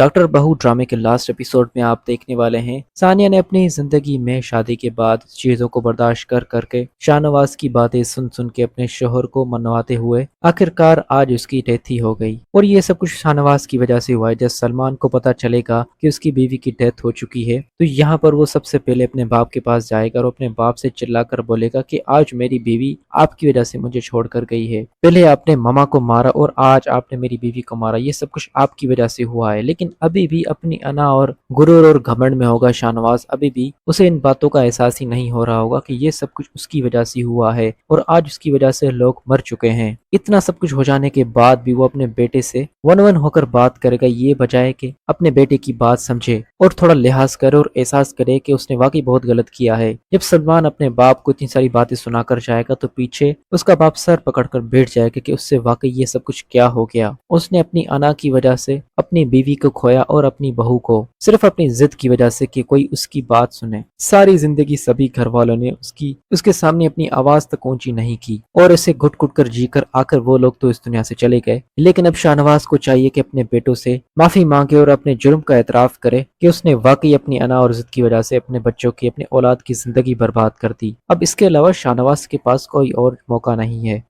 Doctor बहू ड्रामे के लास्ट एपिसोड में आप देखने वाले हैं सानिया ने अपनी जिंदगी में शादी के बाद चीजों को बर्दाश्त कर करके शाहनवाज की बातें सुन सुन के अपने शोहर को मनवाते हुए आखिरकार आज उसकी डेथ ही हो गई। और ये सब कुछ शाहनवाज की वजह से हुआ है। जब सलमान को पता चलेगा कि उसकी बीवी की डेथ हो चुकी है तो यहाँ पर वो सबसे पहले अपने बाप के पास जाएगा और अपने बाप से चिल्लाकर बोलेगा कि आज मेरी बीवी आपकी वजह से मुझे छोड़कर गई है। पहले आपने मामा को मारा और आज आपने मेरी बीवी को मारा, ये सब कुछ आपकी वजह से हुआ है। लेकिन अभी भी अपनी अना और गुरूर और घमंड में होगा शाहनवाज। अभी भी उसे इन बातों का एहसास ही नहीं हो रहा होगा कि ये सब कुछ उसकी वजह से हुआ है और आज उसकी वजह से लोग मर चुके हैं। इतना सब कुछ हो जाने के बाद भी वो अपने बेटे से वन वन होकर बात करेगा, ये बजाय कि अपने बेटे की बात समझे और थोड़ा लिहाज करे और एहसास करे कि उसने वाकई बहुत गलत किया है। जब सलमान अपने बाप को इतनी सारी बातें सुनाकर जाएगा तो पीछे उसका बाप सर पकड़कर बैठ जाएगा कि उससे वाकई ये सब कुछ क्या हो गया। उसने अपनी अना की वजह से अपनी बीवी को खोया और अपनी बहू को सिर्फ अपनी जिद की वजह से कि कोई उसकी बात सुने। सारी जिंदगी सभी घर वालों ने उसके सामने अपनी आवाज तक ऊंची नहीं की और इसे घुट घुट कर जीकर आकर वो लोग तो इस दुनिया से चले गए। लेकिन अब शाहनवाज को चाहिए कि अपने बेटों से माफी मांगे और अपने जुर्म का एतराफ करे कि उसने वाकई अपनी अना और जिद की वजह से अपने बच्चों की, अपने औलाद की जिंदगी बर्बाद कर दी। अब इसके अलावा शाहनवाज के पास कोई और मौका नहीं है।